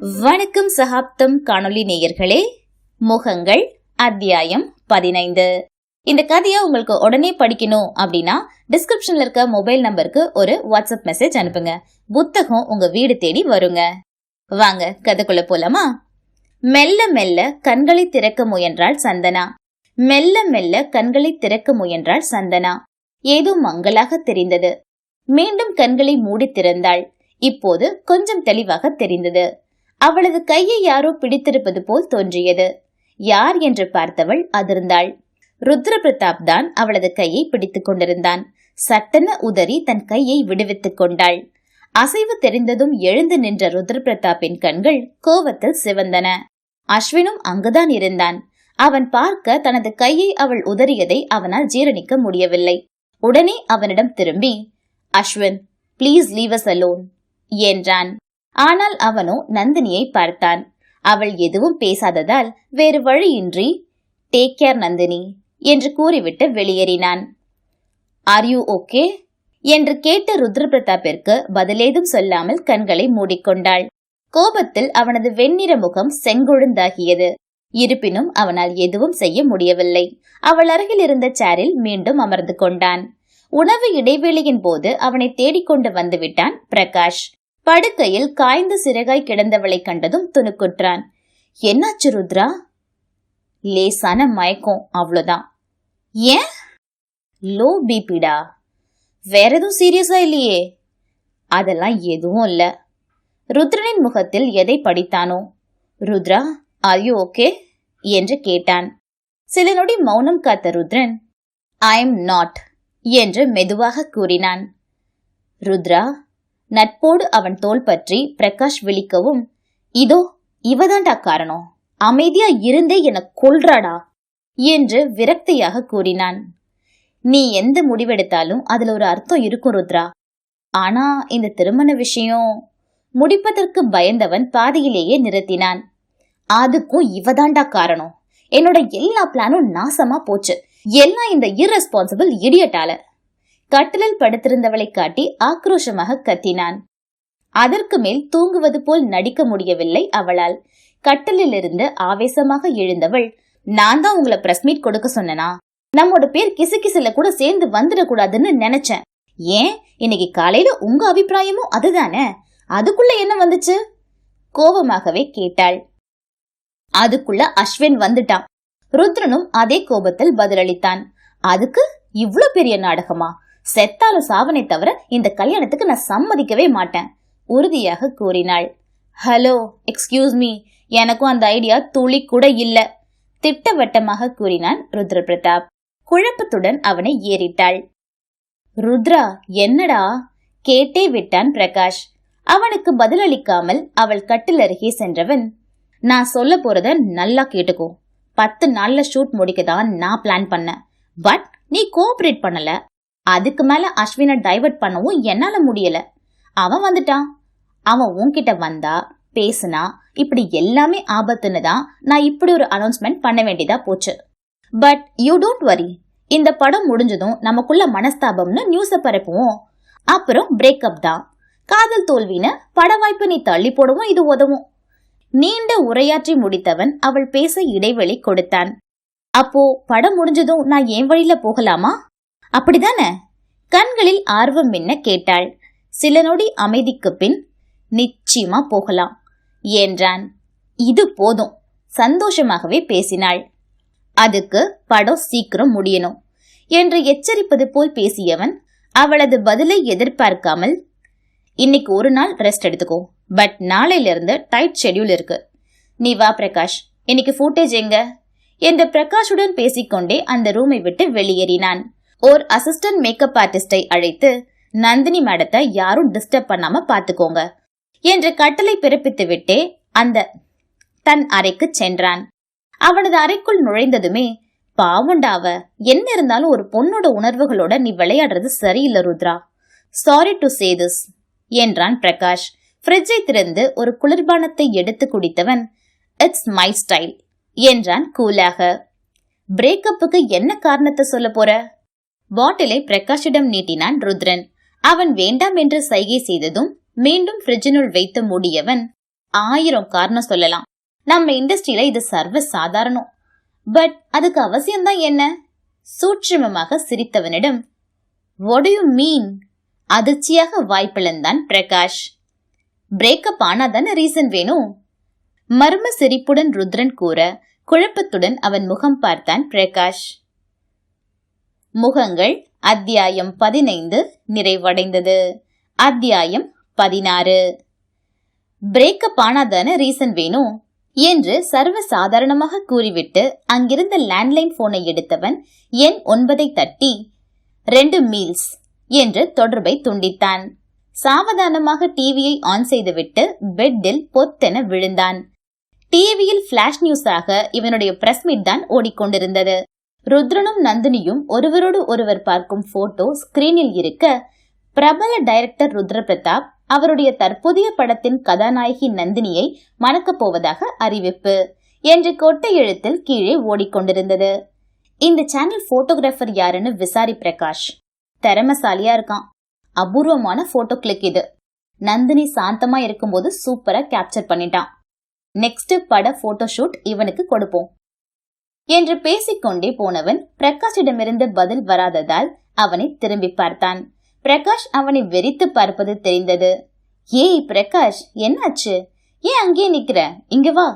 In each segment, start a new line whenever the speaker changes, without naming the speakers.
வணக்கம் சகாப்தம் காணொளி நேயர்களே. முகங்கள் அத்தியாயம் 15. இந்த கதையை உங்களுக்கு உடனே படிக்கணும் அப்படின்னா டிஸ்கிரிப்ஷன்ல இருக்க மொபைல் நம்பருக்கு ஒரு வாட்ஸ்அப் மெசேஜ் அனுப்புங்க. புத்தகம் உங்க வீடு தேடி வருங்க. வாங்க கதைக்குள்ள போலாமா? மெல்ல மெல்ல கண்களை திறக்க முயன்றாள் சந்தனா. மெல்ல மெல்ல கண்களை திறக்க முயன்றாள் சந்தனா. ஏதோ மங்கலாக தெரிந்தது. மீண்டும் கண்களை மூடி திறந்தாள். இப்போது கொஞ்சம் தெளிவாக தெரிந்தது. அவளது கையை யாரோ பிடித்திருப்பது போல் தோன்றியது. யார் என்று பார்த்தவள் அதிர்ந்தாள். ருத்ர பிரதாப் தான் அவளது கையை பிடித்துக் கொண்டிருந்தான். சட்டென உதறி தன் கையை விடுவித்துக் கொண்டாள். அசைவு தெரிந்ததும் எழுந்து நின்ற ருத்ர பிரதாப்பின் கண்கள் கோபத்தில் சிவந்தன. அஸ்வினும் அங்குதான் இருந்தான். அவன் பார்க்க தனது கையை அவள் உதறியதை அவனால் ஜீரணிக்க முடியவில்லை. உடனே அவனிடம் திரும்பி, Ashwin, please leave as alone என்றான். ஆனால் அவனோ நந்தினியை பார்த்தான். அவள் எதுவும் பேசாததால் வேறு வழியின்றி டேக் கேர் நந்தினி என்று கூறிவிட்டு வெளியேறினான். ஆர் யூ ஓகே என்று கேட்ட ருத்ர பிரதாப்பிற்கு பதிலேதும் சொல்லாமல் கண்களை மூடிக்கொண்டாள். கோபத்தில் அவனது வெண்ணிற முகம் செங்கொழுந்தாகியது. இருப்பினும் அவனால் எதுவும் செய்ய முடியவில்லை. அவள் அருகில் இருந்த சேரில் மீண்டும் அமர்ந்து கொண்டான். உணவு இடைவேளையின் போது அவனை தேடிக்கொண்டு வந்துவிட்டான் பிரகாஷ். படுக்கையில் காய்ந்த சிறகாய் கிடந்தவளை கண்டதும் துணுக்குற்றான். என்னாச்சு ருத்ரா? லேசான மயக்கம், அவ்வளவுதான். ஏன்? லோ பிபிடா. வேற எதுவும் சீரியஸா இல்லையே? அதெல்லாம் எதுவும் இல்ல. ருத்ரனின் முகத்தில் எதை படித்தானோ. ருத்ரா, ஆர் யூ ஓகே என்று கேட்டான். சில நொடி மௌனம் காத்த ருத்ரன், ஐ எம் நாட் என்று மெதுவாக கூறினான். ருத்ரா, நட்போடு அவன் தோள் பற்றி பிரகாஷ் விழிக்கவும், இதோ இவதாண்டா காரணம், அமைதியா இருந்தே என கொல்றாடா என்று விரக்தியாக கூறினான். நீ எந்த முடிவெடுத்தாலும் அதுல ஒரு அர்த்தம் இருக்கும் ருத்ரா. ஆனா இந்த திருமண விஷயம் முடிப்பதற்கு பயந்தவன் பாதியிலேயே நிறுத்தினான். அதுக்கும் இவதாண்டா காரணம். என்னோட எல்லா பிளானும் நாசமா போச்சு. எல்லாம் இந்த இர்ரெஸ்பான்சிபிள் இடியட்டால. கட்டிலில் படுத்திருந்தவளை காட்டி ஆக்ரோஷமாக கத்தினான். அதற்கு மேல் தூங்குவது போல் நடிக்க முடியவில்லை அவளால். கட்டிலில் இருந்து ஆவேசமாக எழுந்தவள், நான் தான் உங்களை பிரஸ் மீட் கொடுக்க சொன்னனா? நம்மோட பேர் கிசுகிசுல கூட சேர்ந்து வந்துடக்கூடாதுன்னு நினைச்சேன். ஏன் இன்னைக்கு காலையில உங்க அபிப்பிராயமும் அதுதானே? அதுக்குள்ள என்ன வந்துச்சு? கோபமாகவே கேட்டாள். அதுக்குள்ள அஸ்வின் வந்துட்டான். ருத்ரனும் அதே கோபத்தில் பதிலளித்தான். அதுக்கு இவ்ளோ பெரிய நாடகமா? செத்தாலும் சாவனை தவிர இந்த கல்யாணத்துக்கு நான் சம்மதிக்கவே மாட்டேன் உறுதியாக கூறினாள். ஹலோ, எக்ஸ்கியூஸ் மீ, எனக்கும் அந்த ஐடியா துளி கூட இல்ல திட்டவட்டமாக கூறினான் ருத்ர பிரதாப். குழப்பத்துடன் அவனை ஏறிட்டாள். ருத்ரா, என்னடா கேட்டே விட்டான் பிரகாஷ். அவனுக்கு பதிலளிக்காமல் அவள் கட்டில் அருகே சென்றவன், நான் சொல்ல போறத நல்லா கேட்டுக்கோ. 10 நாள்ல ஷூட் முடிக்கதான் நான் பிளான் பண்ணேன். பட் நீ கோஆபரேட் பண்ணல. அதுக்கு மேல அஸ்வினை டைவர்ட் பண்ணவும் என்னால முடியல. அவன் வந்துட்டான். அவன் உன்கிட்ட வந்தா பேசுனா இப்படி எல்லாமே ஆபத்துன்னு தான் நான் இப்படி ஒரு அனௌன்ஸ்மெண்ட் பண்ண வேண்டியதா போச்சு. But you don't worry. இந்த படம் முடிஞ்சதும் நமக்குள்ள மனஸ்தாபம்னு நியூஸ பரப்புவோம். அப்புறம் பிரேக்கப் தான். காதல் தோல்வின்னு பட வாய்ப்பு நீ தள்ளி போடவும் இது உதவும். நீண்ட உரையாற்றி முடித்தவன் அவள் பேச இடைவெளி கொடுத்தான். அப்போ படம் முடிஞ்சதும் நான் என் வழியில போகலாமா? அப்படிதானே? கண்களில் ஆர்வம் என்ன கேட்டாள். சில நொடி அமைதிக்கு பின், நிச்சயமா போகலாம் என்றான். இது போதும். சந்தோஷமாகவே பேசினாள். அதுக்கு படம் சீக்கிரம் முடியணும் என்று எச்சரிப்பது போல் பேசியவன் அவளது பதிலை எதிர்பார்க்காமல், இன்னைக்கு ஒரு நாள் ரெஸ்ட் எடுத்துக்கோ. பட் நாளையில இருந்து டைட் ஷெட்யூல் இருக்கு. நீ வா பிரகாஷ், இன்னைக்கு ஃபுட்டேஜ் எங்க என்று பிரகாஷுடன் பேசிக்கொண்டே அந்த ரூமை விட்டு வெளியேறினான். ஓர் அசிஸ்டன்ட் மேக்கப் ஆர்டிஸ்டை அழைத்து, நந்தினி மேடத்தை யாரும் டிஸ்டர்ப் பண்ணாம பாத்துக்கோங்க என்று கட்டளை பிறப்பித்து விட்டே அந்த தன் அறைக்கு சென்றான். அவனது அறைக்குள் நுழைந்ததுமே, பாவண்டாவ, என்ன இருந்தாலும் ஒரு பொண்ணோட உணர்வுகளோட நீ விளையாடுறது சரியில்லை Rudra. Sorry to say this என்றான் பிரகாஷ். ஃப்ரிட்ஜை திறந்து ஒரு குளிர்பானத்தை எடுத்து குடித்தவன், இட்ஸ் மை ஸ்டைல் என்றான் கூலாக. பிரேக்கப்புக்கு என்ன காரணத்தை சொல்ல போற? பாட்டிலை பிரகாஷிடம் நீட்டினான் ருத்ரன். அவன் வேண்டாம் என்று சைகை செய்ததும் மீண்டும் ஃப்ரிட்ஜினுள் வைத்து மூடியவன், 1000 காரணம் சொல்லலாம். நம்ம இண்டஸ்ட்ரியில இது சர்வ சாதாரணம். பட் அதுக்கு அவசியம்தான் என்ன? சூட்சுமமாக சிரித்தவனிடம் what do you mean? அதிர்ச்சியாக வாய்ப்பிழந்தான் பிரகாஷ். பிரேக்கப் ஆனாதானே ரீசன் வேணும்? மர்ம சிரிப்புடன் ருத்ரன் கூற குழப்பத்துடன் அவன் முகம் பார்த்தான் பிரகாஷ். முகங்கள் அத்தியாயம் 15 நிறைவடைந்தது. அத்தியாயம் 16. பிரேக்கப் ஆனாதானே ரீசன் வேணும் என்று சர்வ சாதாரணமாக கூறிவிட்டு அங்கிருந்த லேண்ட்லைன் போனை எடுத்தவன் எண் 9 தட்டி 2 மீல்ஸ் என்று தொடர்பை துண்டித்தான். சாவதானமாக டிவியை ஆன் செய்துவிட்டு பெட்டில் பொத்தென விழுந்தான். டிவியில் பிளாஷ் நியூஸாக இவனுடைய பிரஸ் மீட் தான் ஓடிக்கொண்டிருந்தது. ருத்ரனும் நந்தினியும் ஒருவரோடு ஒருவர் பார்க்கும் போட்டோ ஸ்கிரீனில் இருக்க, பிரபல டைரக்டர் ருத்ர பிரதாப் அவருடைய தற்போதைய படத்தின் கதாநாயகி நந்தினியை மணக்கப் போவதாக அறிவிப்பு என்று கொட்டை எழுத்தில் கீழே ஓடிக்கொண்டிருந்தது. இந்த சேனல் போட்டோகிராஃபர் யாருன்னு விசாரி பிரகாஷ். திறமசாலியா இருக்கான். அபூர்வமான போட்டோ கிளிக் இது. நந்தினி சாந்தமா இருக்கும்போது சூப்பரா கேப்சர் பண்ணிட்டான். நெக்ஸ்ட் பட போட்டோ ஷூட் இவனுக்கு கொடுப்போம் என்று பேசிக்கொண்டே போனவன் பிரகாஷிடமிருந்து பதில் வராததால் அவனை திரும்பி பார்த்தான். பிரகாஷ் அவனை வெறித்து பார்ப்பது தெரிந்தது. ஏய் பிரகாஷ், என்னாச்சு? ஏன் அங்கே நிக்கிற? இங்க வா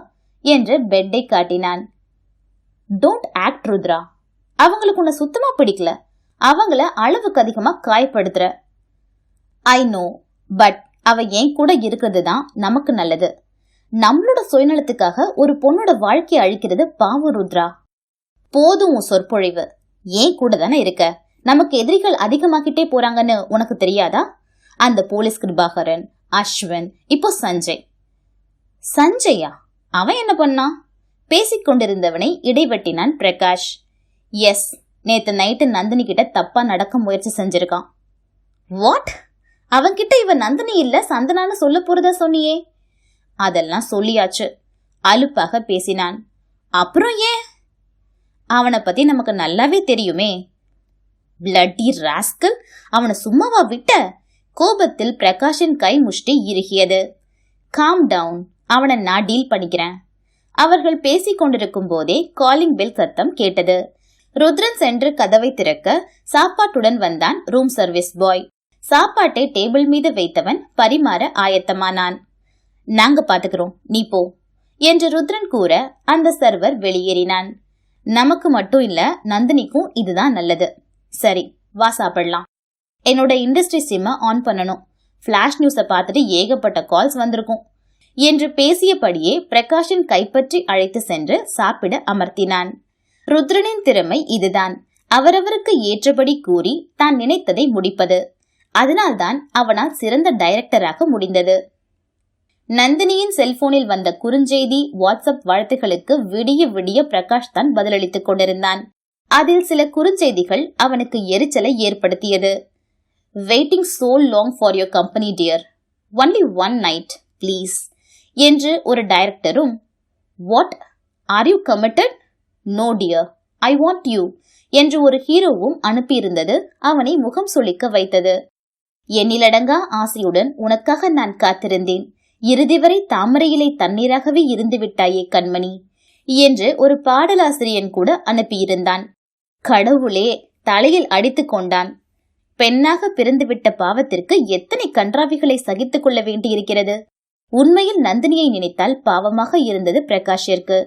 என்று பெட்டை காட்டினான். Don't act Rudra. அவங்களுக்கு உன்னை சுத்தமா பிடிக்கல. அவங்கள அளவுக்கு அதிகமா காயப்படுத்துற. ஐ நோ, பட் அவ என் கூட இருக்கிறது தான் நமக்கு நல்லது. நம்மளோட சுயநலத்துக்காக ஒரு பொண்ணோட வாழ்க்கையை அழிக்கிறது பாவம் ருத்ரா. போதும் உன் சொற்பொழிவு. ஏன் கூட தானே இருக்க. நமக்கு எதிரிகள் அதிகமாக்கிட்டே போறாங்கன்னு உனக்கு தெரியாதா? அந்த போலீஸ் கிருபாகரன், அஸ்வின், இப்போ சஞ்சய். சஞ்சயா? அவன் என்ன பண்ணா? பேசிக்கொண்டிருந்தவனை இடைவெட்டினான் பிரகாஷ். எஸ், நேத்து நைட்டு நந்தினி கிட்ட தப்பா நடக்க முயற்சி செஞ்சிருக்கான். வாட்? அவன்கிட்ட இவன் நந்தினி இல்ல சந்தனான்னு சொல்ல போறதா சொன்னியே? அதெல்லாம் சொல்லியாச்சு. அலுப்பாக பேசினான். அப்புறம் ஏன்? அவனை பத்தி நமக்கு நல்லாவே தெரியுமே. பிளட்டி ராஸ்கல், அவனை சும்மாவா விட்ட? கோபத்தில் பிரகாஷின் கை முஷ்டி இறுகியது. காம் டவுன், அவனை நான் டீல் பண்ணிக்கிறேன். அவர்கள் பேசிக் கொண்டிருக்கும் போதே காலிங் பெல் சத்தம் கேட்டது. ருத்ரன் சென்று கதவை திறக்க சாப்பாட்டுடன் வந்தான் ரூம் சர்வீஸ் பாய். சாப்பாட்டை டேபிள் மீது வைத்தவன் பரிமாற ஆயத்தமானான். நாங்க பாத்துக்கிறோம், நீ போ என்று ருத்ரன் கூற அந்த சர்வர் வெளியேறினான். நமக்கு மட்டும் இல்ல, நந்தினிக்கும் இதுதான் நல்லது. சரி, வா சாப்பிடலாம். என்னோட இண்டஸ்ட்ரி சிம்மை ஆன் பண்ணணும். பிளாஷ் நியூஸை பார்த்துட்டு ஏகப்பட்ட கால்ஸ் வந்திருக்கும் என்று பேசியபடியே பிரகாஷின் கைப்பற்றி அழைத்து சென்று சாப்பிட அமர்த்தினான். ருத்ரனின் திறமை இதுதான். அவரவருக்கு ஏற்றபடி கூறி தான் நினைத்ததை முடிப்பது. அதனால்தான் அவனால் சிறந்த டைரக்டராக முடிந்தது. நந்தினியின் செல்போனில் வந்த குறுஞ்செய்தி, வாட்ஸ்அப் வாழ்த்துகளுக்கு விடிய விடிய பிரகாஷ் தான் பதிலளித்துக் கொண்டிருந்தான். அதில் சில குறுஞ்செய்திகள் அவனுக்கு எரிச்சலை ஏற்படுத்தியது. Waiting so long for your company dear. Only one night, please என்று ஒரு டைரக்டரும், What? Are you committed? No dear, I want you என்று ஒரு ஹீரோவும் அனுப்பியிருந்தது அவனை முகம் சுளிக்க வைத்தது. எண்ணிலடங்கா ஆசையுடன் உனக்காக நான் காத்திருந்தேன். இறுதி வரை தாமரையிலே தண்ணீராகவே இருந்து விட்டாயே கண்மணி என்று ஒரு பாடலாசிரியன் கூட அனுப்பியிருந்தான். கடவுளே, தலையில் அடித்து கொண்டான். பெண்ணாக பிறந்துவிட்ட பாவத்திற்கு எத்தனை கன்றாவிகளை சகித்துக் கொள்ள வேண்டியிருக்கிறது. உண்மையில் நந்தினியை நினைத்தால் பாவமாக இருந்தது பிரகாஷிற்கு.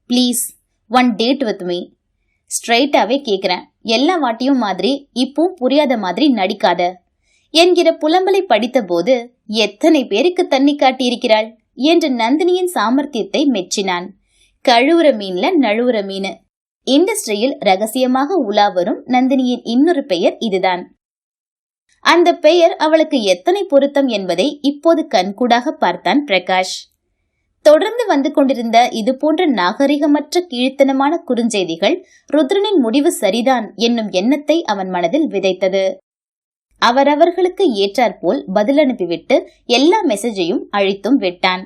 Please one date with me. ஸ்ட்ரைட்டாவே கேக்குறேன். எல்லா வாட்டியும் மாதிரி இப்போ புரியாத மாதிரி நடிக்காத என்கிற புலம்பலை படித்த போது எத்தனை பேருக்கு தண்ணி காட்டியிருக்கிறாள் என்று நந்தினியின் சாமர்த்தியத்தை மெச்சினான். கழுவுற மீன்ல நழுவுற மீன். இண்டஸ்ட்ரியில் ரகசியமாக உலா வரும் நந்தினியின் இன்னொரு பெயர் இதுதான். அந்த பெயர் அவளுக்கு எத்தனை பொருத்தம் என்பதை இப்போது கண்கூடாக பார்த்தான் பிரகாஷ். தொடர்ந்து வந்து கொண்டிருந்த இது போன்ற நாகரிகமற்ற கீழ்த்தனமான குறுஞ்செய்திகள் ருத்ரனின் முடிவு சரிதான் என்னும் எண்ணத்தை அவன் மனதில் விதைத்தது. அவரவர்களுக்கு ஏற்றாற்போல் பதில் அனுப்பிவிட்டு எல்லா மெசேஜையும் அழித்தும் விட்டான்.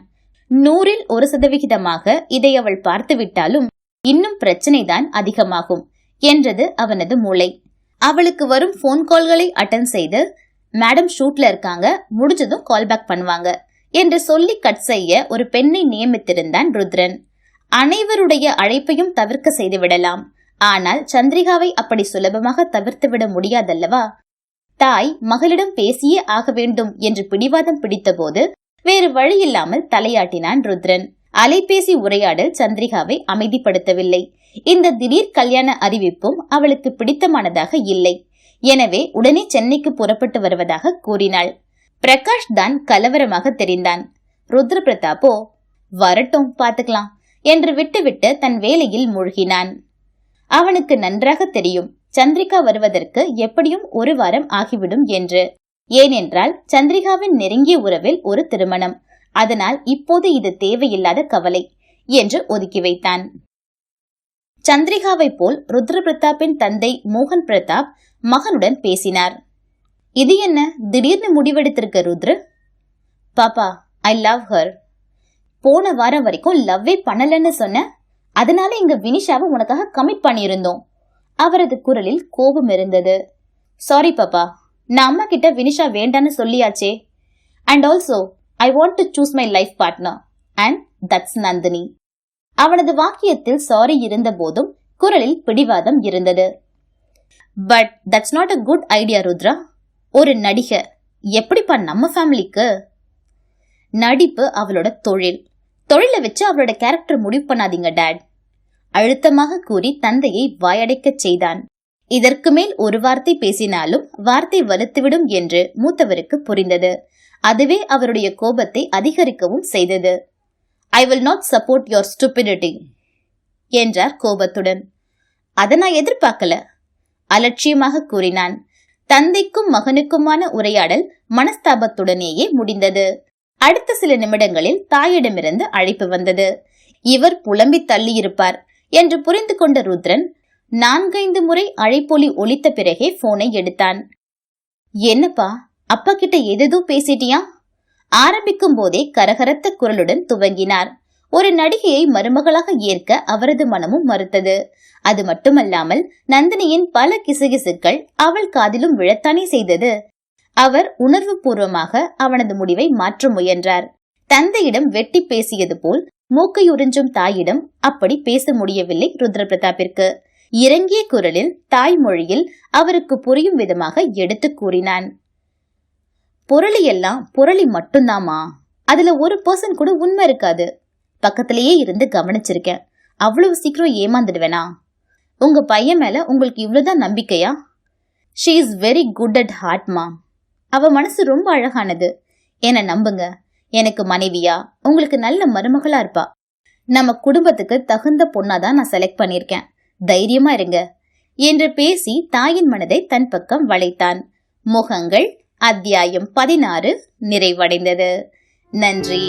100% இதை அவள் பார்த்து விட்டாலும் இன்னும் பிரச்சனைதான் அதிகமாகும் என்றது அவனது மூளை. அவளுக்கு வரும் போன் கால்களை அட்டன் செய்து, மேடம் ஷூட்ல இருக்காங்க, முடிஞ்சதும் கால் பேக் பண்ணுவாங்க என்று சொல்லி கட் செய்ய ஒரு பெண்ணை நியமித்திருந்தான் ருத்ரன். அனைவருடைய அழைப்பையும் தவிர்க்க செய்து விடலாம். ஆனால் சந்திரிகாவை அப்படி சுலபமாக தவிர்த்து விட முடியாதல்லவா? தாய் மகளிடம் பேசியே ஆக வேண்டும் என்று பிடிவாதம் பிடித்தபோது வேறு வழியில்லாமல் தலையாட்டினான் ருத்ரன். அலைபேசி உரையாடல் சந்திரிகாவை அமைதிப்படுத்தவில்லை. இந்த திடீர் கல்யாண அறிவிப்பும் அவளுக்கு பிடித்தமானதாக இல்லை. எனவே உடனே சென்னைக்கு புறப்பட்டு வருவதாக கூறினாள். பிரகாஷ் தான் கலவரமாக தெரிந்தான். ருத்ர பிரதாப்போ வரட்டும் பாத்துக்கலாம் என்று விட்டுவிட்டு தன் வேலையில் மூழ்கினான். அவனுக்கு நன்றாக தெரியும் சந்திரிகா வருவதற்கு எப்படியும் 1 வாரம் ஆகிவிடும் என்று. ஏனென்றால் சந்திரிகாவின் நெருங்கிய உறவில் ஒரு திருமணம். அதனால் இப்போது இது தேவையில்லாத கவலை என்று ஒதுக்கி வைத்தான். சந்திரிகாவை போல் ருத்ர பிரதாப்பின் தந்தை மோகன் பிரதாப் மகனுடன் பேசினார். இது என்ன திடீர்னு முடிவெடுத்திருக்க ருத்ர? பாப்பா, ஐ லவ் ஹர். போன வாரம் வரைக்கும் லவ்வே பண்ணலன்னு சொன்ன. அதனால எங்க வினிஷாவை உனக்காக கமிட் பண்ணியிருந்தோம். அவரது குரலில் கோபம் இருந்தது. சாரி பாப்பா, நான் அம்மா கிட்ட வினிஷா வேண்டான்னு சொல்லியாச்சே. And also I want to choose my life partner and that's Nandhini. அவனது வாக்கியத்தில் சாரி இருந்த போதும் குரலில் பிடிவாதம் இருந்தது. But that's not a good idea Rudra. ஒரு நடிகை எப்படிப்பா நம்ம ஃபேமிலிக்கு? நடிப்பு அவளோட தொழிலை வச்சு அவளோட கேரக்டர் முடிவு பண்ணாதீங்க டாட். அழுத்தமாக கூறி தந்தையை வாயடைக்க செய்தான். இதற்கு மேல் ஒரு வார்த்தை பேசினாலும் வார்த்தை வலுத்துவிடும் என்று மூத்தவருக்கு புரிந்தது. அதுவே அவருடைய கோபத்தை அதிகரிக்கவும் செய்தது. I will not support your stupidity என்றார் கோபத்துடன். அதை நான் எதிர்பார்க்கல, அலட்சியமாக கூறினான். தந்தைக்கும் மகனுக்குமான உரையாடல் மனஸ்தாபத்துடனேயே முடிந்தது. அடுத்த சில நிமிடங்களில் தாயிடமிருந்து அழைப்பு வந்தது. இவர் புலம்பி தள்ளியிருப்பார் என்று புரிந்து கொண்ட ருத்ரன் 4-5 முறை அழைப்பொலி ஒலித்த பிறகே போனை எடுத்தான். என்னப்பா, அப்பா கிட்ட ஏதேதோ பேசிட்டியா? ஆரம்பிக்கும் போதே கரகரத்த குரலுடன் துவங்கினார். ஒரு நடிகையை மருமகளாக ஏற்க அவரது மனமும் மறுத்தது. அது மட்டுமல்லாமல் நந்தினியின் பல கிசுகிசுக்கள் அவள் காதிலும் விழத்தானே செய்தது. அவர் உணர்வு பூர்வமாக அவனது முடிவை மாற்ற முயன்றார். தந்தையிடம் வெட்டி பேசியது போல் மூக்கையுறிஞ்சும் தாயிடம் அப்படி பேச முடியவில்லை ருத்ர பிரதாப்பிற்கு. இறங்கிய குரலில் தாய்மொழியில் அவருக்கு புரியும் விதமாக எடுத்து கூறினான். புரளி எல்லாம் புரளி மட்டும்தாமா, அதுல 1% கூட உண்மை இருக்காது. பக்கத்திலேயே இருந்து கவனிச்சிருக்கேன். அவ்வளவு சீக்கிரம் ஏமாந்துடுவேனா? உங்க பையன் மேல உங்களுக்கு இவ்வளவுதான் நம்பிக்கையா? She is very good at heart மா. அவ மனசு ரொம்ப அழகானது. என்ன நம்புங்க, எனக்கு மனைவியா உங்களுக்கு நல்ல மருமகளா இருப்பா. நம்ம குடும்பத்துக்கு தகுந்த பொண்ணாதான் நான் செலக்ட் பண்ணிருக்கேன். தைரியமா இருங்க என்று பேசி தாயின் மனதை தன் பக்கம் வளைத்தான். முகங்கள் அத்தியாயம் 16 நிறைவடைந்தது. நன்றி.